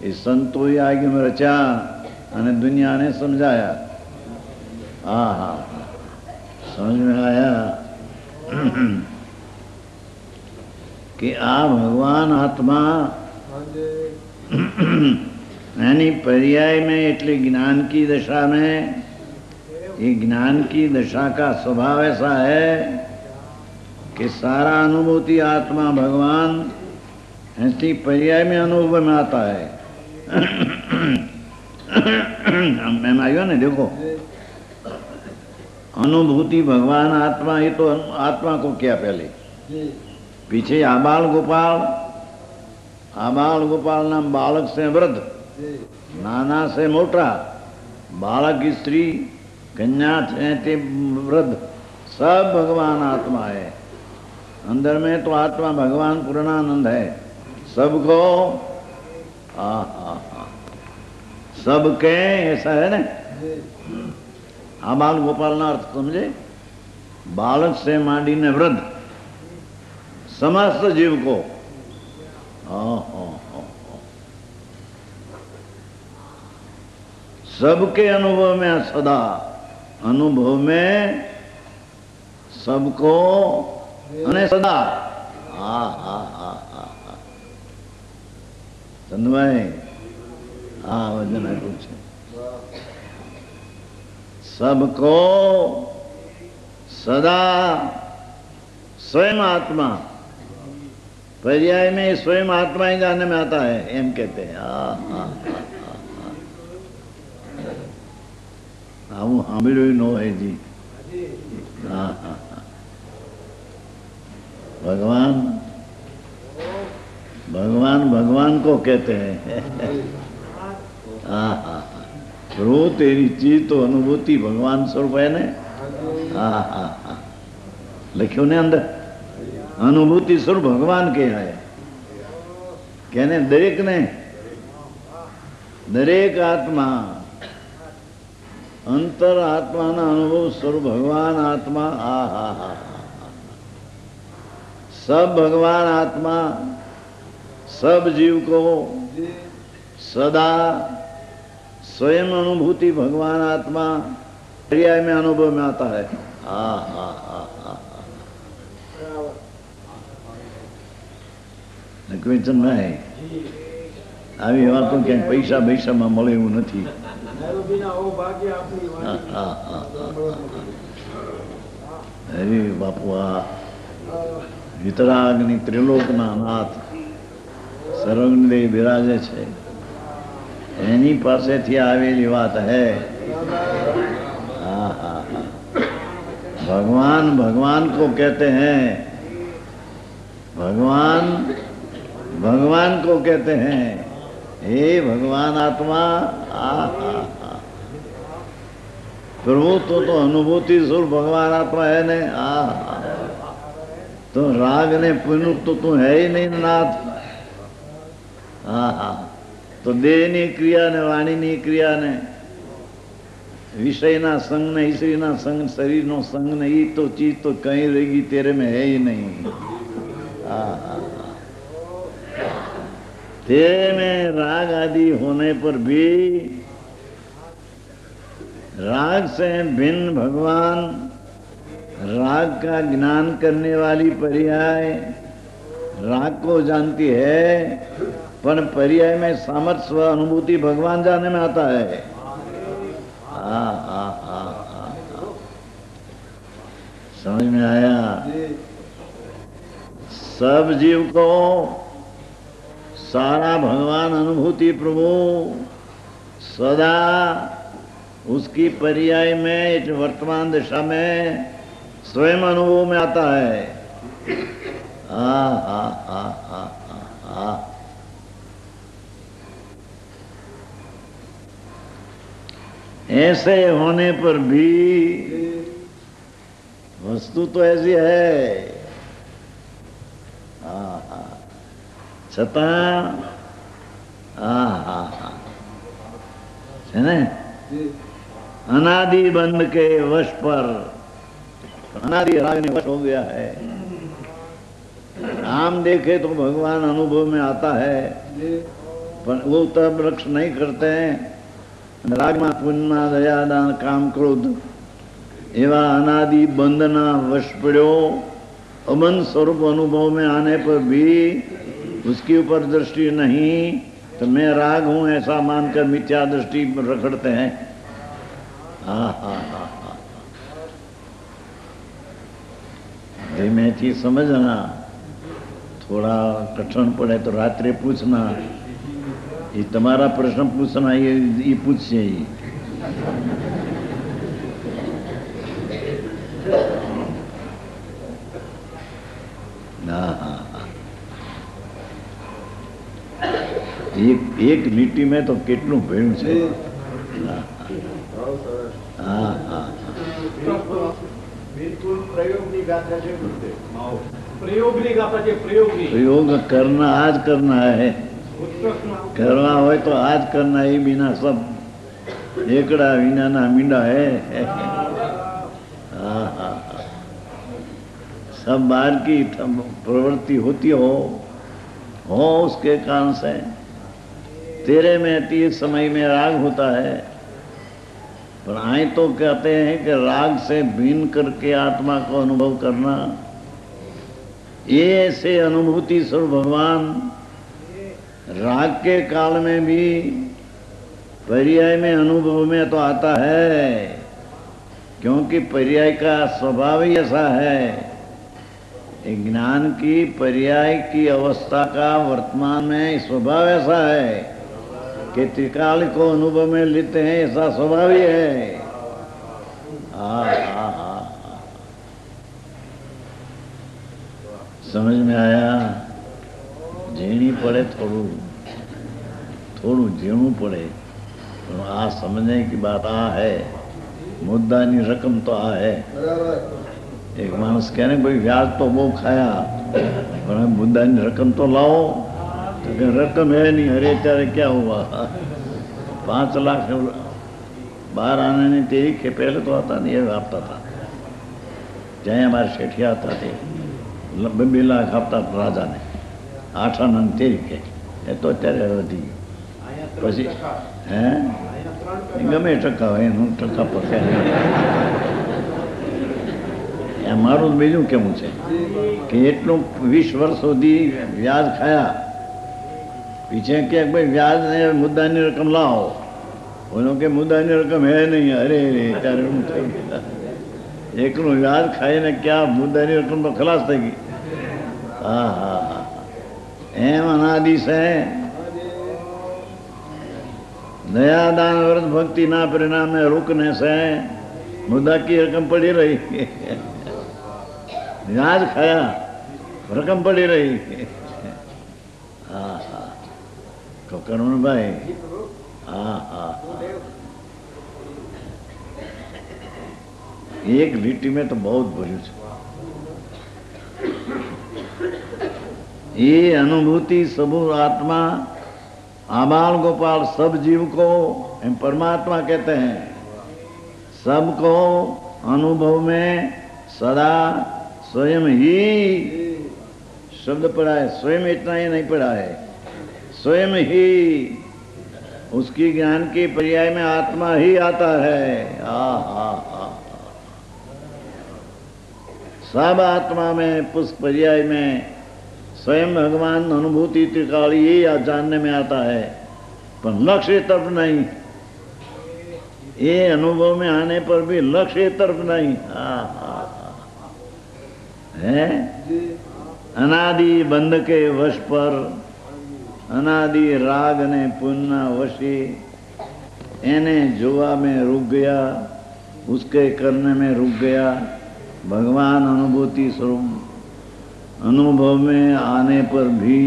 इस संतो आगे में रचा और दुनिया ने समझाया। समझ में आया कि आ भगवान आत्मा यानी पर्याय में એટલે ज्ञान की दशा में, ये ज्ञान की दशा का स्वभाव ऐसा है कि सारा अनुभूति आत्मा भगवान ऐसी पर्याय में अनुभव में आता है। मैं आयो ने, देखो अनुभूति भगवान आत्मा, ये तो आत्मा को क्या पहले, पीछे आबाल गोपाल, आबाल गोपाल नाम बालक से वृद्ध, नाना से मोटा, बालक की स्त्री, कन्या से वृद्ध, सब भगवान आत्मा है। अंदर में तो आत्मा भगवान पूर्णानंद है। सबको सबके ऐसा है ना। आबाल गोपाल ना अर्थ समझे, बालक से मांडी ने वृद्ध समस्त जीव को सबके अनुभव में, सदा अनुभव में सबको અને સદા। ચંદભાઈ વજન આપ્યું છે। सबको सदा स्वयं आत्मा, पर्याय में स्वयं आत्मा ही जानने में आता है, एम कहते हैं। હું સાંભળ્યું નો है जी। भगवान भगवान भगवान को कहते हैं। रो तेरी चीज तो अनुभूति भगवान स्वरूप है ने। लिखो ने अंदर अनुभूति स्वरूप भगवान के है। कहने दरेक ने, दरेक आत्मा अंतर आत्मा ना अनुभव स्वरूप भगवान आत्मा। सब भगवान आत्मा सब जीव को सदा स्वयं अनुभूति भगवान आत्मा पर्याय में अनुभव में आता है। ક્વેશ્ચન ના હે આવી વાતો ક્યાંય પૈસા પૈસામાં મળે એવું નથી. હરે બાપુ આ વિતરાગની ત્રિલોકના નાથ સર્વજ્ઞદેવ બિરાજે છે એની પાસેથી આવેલી વાત હે. हाँ हाँ हाँ भगवान भगवान को कहते हैं, भगवान भगवान को कहते हैं हे भगवान आत्मा. प्रभु तो अनुभूति सुर भगवान आत्मा है ने. तो राग ने पुण्य तो तू है ही नहीं नाथ. हाँ तो देहनी क्रिया ने वाणीनी क्रिया ने विषय ना संग ने ईश्वरी ना संग शरीर नो संग ने ये तो चीज तो कहीं रहेगी तेरे में है ही नहीं. तेरे में राग आदि होने पर भी राग से भिन्न भगवान राग का ज्ञान करने वाली पर्याय राग को जानती है, पर पर्याय में सामर्थ्य अनुभूति भगवान जाने में आता है. समझ में आया? सब जीव को सारा भगवान अनुभूति प्रभु सदा उसकी पर्याय में वर्तमान दिशा में स्वयं अनुभव में आता है. ऐसे होने पर भी वस्तु तो ऐसी है. छતાં है ना अनादि बंध के वश पर अनादि राग ने वश हो गया है. आम देखे तो भगवान अनुभव में आता है, पर वो तब वृक्ष नहीं करते हैं. राग में पुण्य दया दान काम क्रोध एवं अनादि बंधना वश पड़ो. अबंध स्वरूप अनुभव में आने पर भी उसके ऊपर दृष्टि नहीं, तो मैं राग हूं ऐसा मानकर मिथ्या दृष्टि रखड़ते हैं. धीमे थी समझना. थोड़ा कठिन पड़े तो रात्रे पूछना. ये तुम्हारा प्रश्न पूछना ये पूछिए ही. एक લીટી में तो કેટલું ભેળું છે. प्रयोग करना आज करना है. करना हो तो आज करना ही. बिना सब एकड़ा विना ना मींडा है. सब बाहर की प्रवृत्ति होती हो उसके कारण से तेरे में तीर समय में राग होता है. पर आए तो कहते हैं कि राग से भिन्न करके आत्मा को अनुभव करना, ये से अनुभूति स्वरूप भगवान राग के काल में भी पर्याय में अनुभव में तो आता है, क्योंकि पर्याय का स्वभाव ही ऐसा है. ज्ञान की पर्याय की अवस्था का वर्तमान में स्वभाव ऐसा है कि त्रिकाल को अनुभव में लेते हैं, ऐसा स्वभाव ही है. समझ में आया? झीणी पड़े थोड़ू झीणू पड़े, आ समझने की बात आ है. मुद्दा नी रकम तो आ है. एक मानस कहने भाई व्याज तो वो खाया, पर मुद्दा नी रकम तो लाओ. तो रकम है नहीं. अरे चारे क्या हुआ? 5 लाख बाहर आने ने तेरी के पहले तो आता नहीं, ये आपता था. जहाँ हमारे शेठिया आता थे 2 लाख आपता राजा ने. 8 आना तेरी के ये तो અત્યારે વધી પછી હે ગમે ટકા હોય એનું ટકા પકે મારું બીજું કેવું છે કે એટલું 20 વર્ષ સુધી વ્યાજ ખાયા, પીછે કે ભાઈ વ્યાજ ને મુદ્દાની રકમ લાવો, બોલો કે મુદ્દાની રકમ હે નહીં, અરે રે ત્યારે શું થઈ ગયું, એકનું વ્યાજ ખાઈને ક્યાં મુદ્દાની રકમ તો ખલાસ થઈ ગઈ. હા હા હા, એમ અનાદિ છે. દયા દાન વ્રત ભક્તિ ના પરિણામે રૂકને છે मुद्दा की रकम पड़ी रही, व्याज खाया रकम पड़ी रही. हाँ हाँ तो करुण भाई, हाँ हाँ एक लिट्टी में तो बहुत भर्યું છે. ये अनुभूति सब आत्मा आबाल गोपाल सब जीव को हम परमात्मा कहते हैं. सबको अनुभव में सदा स्वयं ही शब्द पढ़ा है, स्वयं इतना ही नहीं पढ़ा है, स्वयं ही उसकी ज्ञान के पर्याय में आत्मा ही आता है. सब आत्मा में पुष्प पर्याय में स्वयं भगवान अनुभूति त्रिकाली ही जानने में आता है, पर लक्ष्य तरफ नहीं. ये अनुभव में आने पर भी लक्ष्य तरफ नहीं. है अनादि बंध के वश पर, अनादि राग ने पुन्ना वशी, एने जोवा में रुक गया, उसके करने में रुक गया. भगवान अनुभूति स्वरूप अनुभव में आने पर भी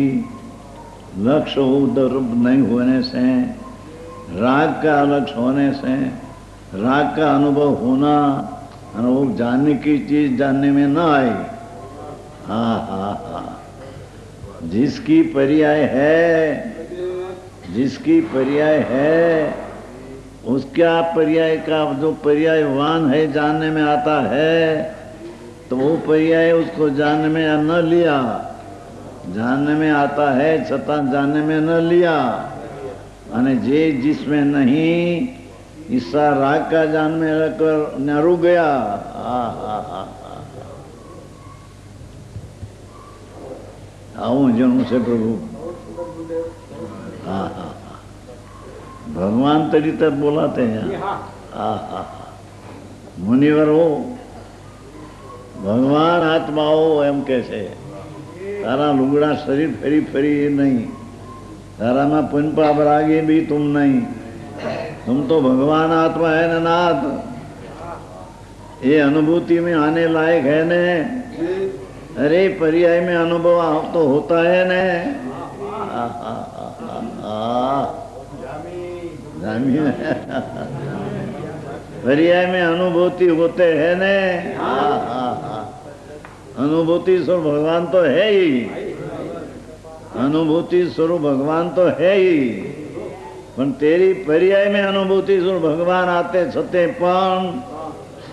लक्ष्य उधर नहीं होने से, राग का लक्ष्य होने से, राग का अनुभव होना, अनुभव जानने की चीज जानने में न आई. हाँ हाँ हाँ, जिसकी पर्याय है, जिसकी पर्याय है उसका पर्याय का जो पर्यायवान है जानने में आता है, तो वो पर्याय उसको जानने में न लिया, जानने में आता है छता जानने में न लिया. अने जे जिसमें नहीं ईसा राग का जान में रखकर न रुक गया. आऊं जनू से प्रभु. हाँ हाँ भगवान तरी तक बोलाते हैं. हाँ हाँ मुनिवर हो, भगवान आत्मा हो, एम कैसे तारा लुगड़ा शरीर फेरी फेरी नहीं, तारा में पुन पाप रागी भी तुम नहीं, तुम तो भगवान आत्मा है न नाथ. ये अनुभूति में आने लायक है ने. अरे पर्याय में अनुभव तो होता है ने. पर्याय में अनुभूति होते हैं ने. अनुभूति स्वरूप भगवान तो है ही, अनुभूति स्वरूप भगवान तो है ही, पर तेरी पर्याय में अनुभूति स्वरूप भगवान आते छते पण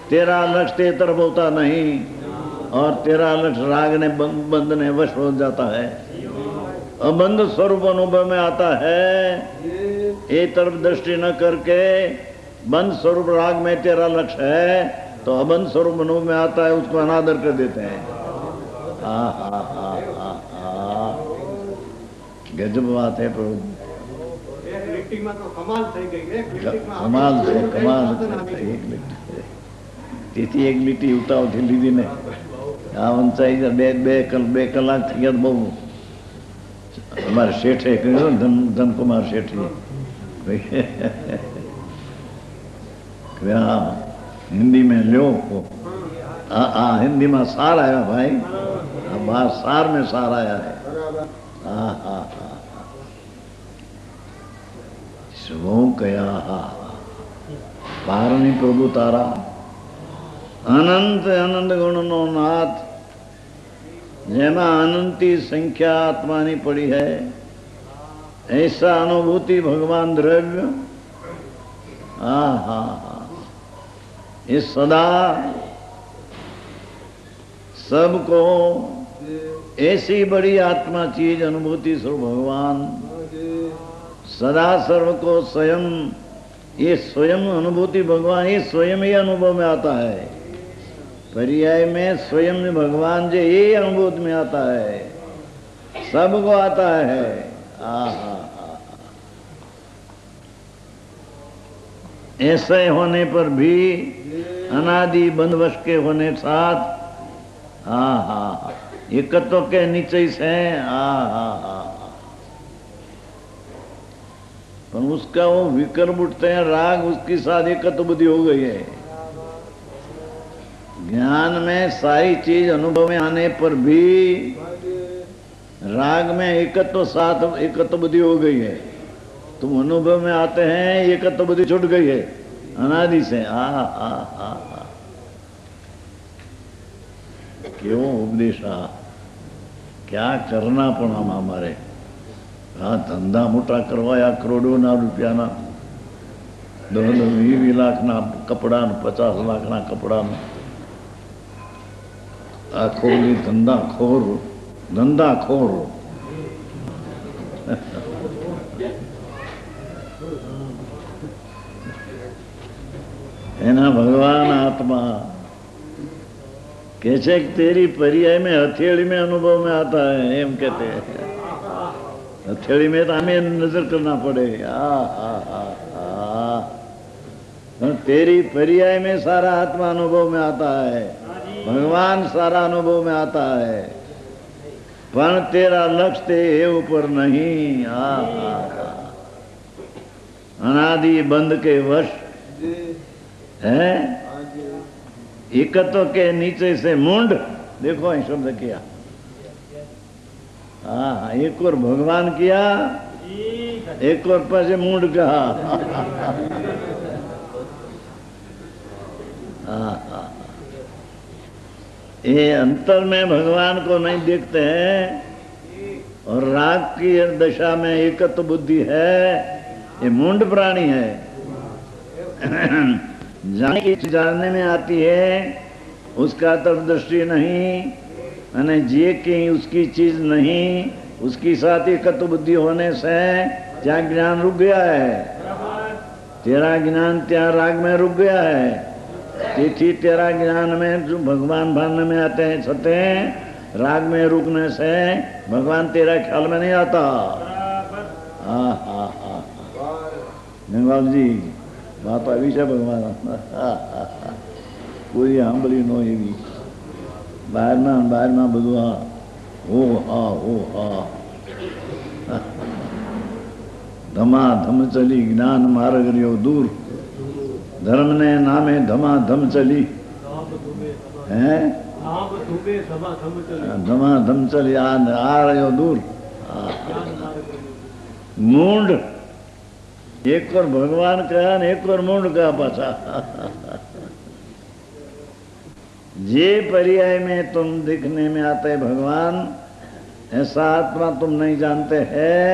तेरा लक्ष्य ते तरफ होता नहीं, और तेरा लक्ष्य राग ने बंध ने वश हो जाता है. अबंध स्वरूप अनुभव में आता है, ये तरफ दृष्टि न करके बंध स्वरूप राग में तेरा लक्ष्य है, तो अबंध स्वरूप अनुभव में आता है, उसको अनादर कर देते हैं. गजब बात है प्रभु. कमाल છે, કમાલ છે. તેથી એક લીટી ઉતાવળથી લીધી ને આ વંચાઈ બે કલાક થઈ ગયા. બહુ અમારે શેઠે કહ્યું, ધનકુમાર શેઠે हिंदी में लो. हिंदी में सार आया भाई, बाहर सार में सार आया है. हाँ हाँ हाँ वो कया पारणी प्रभु तारा अनंत आनंद गुण नो नाथ, जेमा अनंती संख्या आत्मानी पड़ी है, ऐसा अनुभूति भगवान द्रव्य. हाँ हाँ हाँ, इस सदा सबको ऐसी बड़ी आत्मा चीज अनुभूति स्वरूप भगवान सदा सर्व को स्वयं, ये स्वयं अनुभूति भगवान ये स्वयं ही अनुभव में आता है. पर्याय में स्वयं भगवान जे ये अनुभूत में आता है, सबको आता है। आहा, ऐसे होने पर भी अनादि बंधवश के होने साथ आहा एकत्व के नीचे से आहा पर उसका वो विकर्म उठते हैं, राग उसकी साथ एकत्व बुद्धि हो गई है। ज्ञान में सारी चीज अनुभव में आने पर भी राग में एकत्व साथ एकत्व बुद्धि हो गई है। तुम अनुभव में आते हैं, एकत्व बुद्धि छूट गई है अनादि से। क्यों उपदेशा क्या करना पण हमारे आ धंधा मोटा करवाया करोड़ों રૂપિયાના 10-20 લાખના કપડા 50 લાખના કપડા આખો ધંધાખોર એના ભગવાન આત્मा कैसे तेरी पर्याय में हथेली में अनुभव में आता है, एम कहते हैं। हथेली में तो हमें नजर करना पड़े। तेरी पर्याय में सारा आत्मा अनुभव में आता है, भगवान सारा अनुभव में आता है, पर तेरा लक्ष्य ते ऊपर नहीं। अनादि बंद के वश है, एकत्व के नीचे से मुंड। देखो शब्द किया, हाँ एक और भगवान किया, एक और पासे मुंड कहा। ये अंतर में भगवान को नहीं देखते हैं और राग की दशा में एकत्व बुद्धि है, ये मुंड प्राणी है। जाने की जानने में आती है, उसका तरफ दृष्टि नहीं, अने जे की उसकी चीज नहीं, उसकी साथ एकत्व बुद्धि होने से क्या ज्ञान रुक गया है। तेरा ज्ञान त्या राग में रुक गया है, तिथि तेरा ज्ञान में जो भगवान भान में आते हैं छते राग में रुकने से भगवान तेरा ख्याल में नहीं आता। बाबू जी बात આવી છે ભગવાન કોઈ સાંભળી ન એવી બહારમાં બધું ધમાધમ ચલી જ્ઞાન માર્ગ રહ્યો દૂર ધર્મ ને નામે ધમાધમ ચલી હે ધમાધમ ચલી આ રહ્યો દૂર મૂંડ एक और भगवान कहा एक और मुंड कहा पाछा। जे पर्याय में तुम दिखने में आते भगवान, ऐसा आत्मा तुम नहीं जानते हैं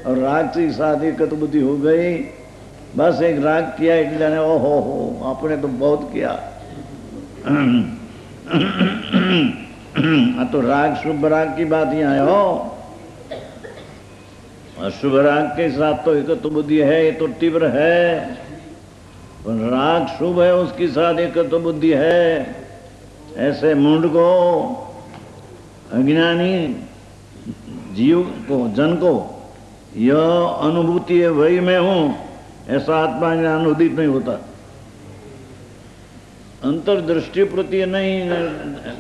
और राग की शादी कत बुद्धि हो गई। बस एक राग किया एक जाने ओहो हो आपने तो बहुत किया। तो राग शुभ राग की बात यहाँ हो, अशुभ राग के साथ तो एकत्व बुद्धि है, ये तो तीव्र है, पर राग शुभ है उसके साथ एकत्व बुद्धि है। ऐसे मुंड को अज्ञानी जीव को जन को यह अनुभूति है वही मैं हूं, ऐसा आत्मा ज्ञान उदित नहीं होता। अंतर्दृष्टि प्रति नहीं,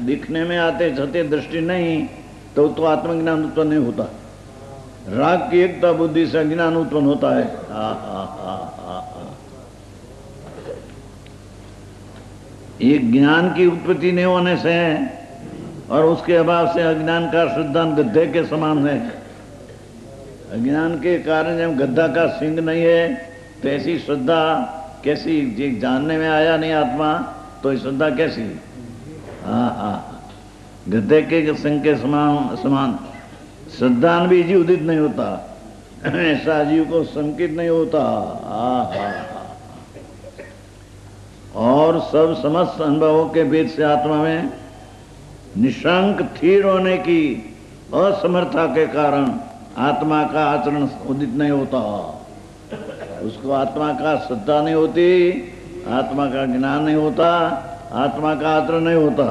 दिखने में आते छते दृष्टि नहीं तो आत्मज्ञान उत्पन्न नहीं होता। राग की एकता बुद्धि से अज्ञान उत्पन्न होता है। ये ज्ञान की उत्पत्ति नहीं होने से और उसके अभाव से अज्ञान का सिद्धांत गड्ढे के समान है। अज्ञान के कारण जब गड्ढा का सिंह नहीं है तो ऐसी श्रद्धा कैसी, जानने में आया नहीं आत्मा तो ये श्रद्धा कैसी। गड्ढे के सिंह के समान श्रद्धान भी जीव उदित नहीं होता, ऐसा जीव को संकित नहीं होता। और सब समस्त अनुभवों के भेद से आत्मा में निशंक स्थिर होने की असमर्था के कारण आत्मा का आचरण उदित नहीं होता। उसको आत्मा का श्रद्धा नहीं होती, आत्मा का ज्ञान नहीं होता, आत्मा का आत्र नहीं होता।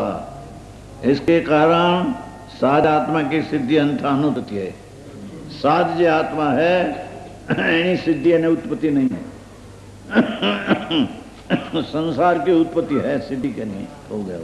इसके कारण साध आत्मा की सिद्धि अंत अनुत्पत्ति है। साध जो आत्मा है एनी सिद्धि અને उत्पत्ति नहीं है। संसार की उत्पत्ति है, सिद्धि के नहीं हो गया।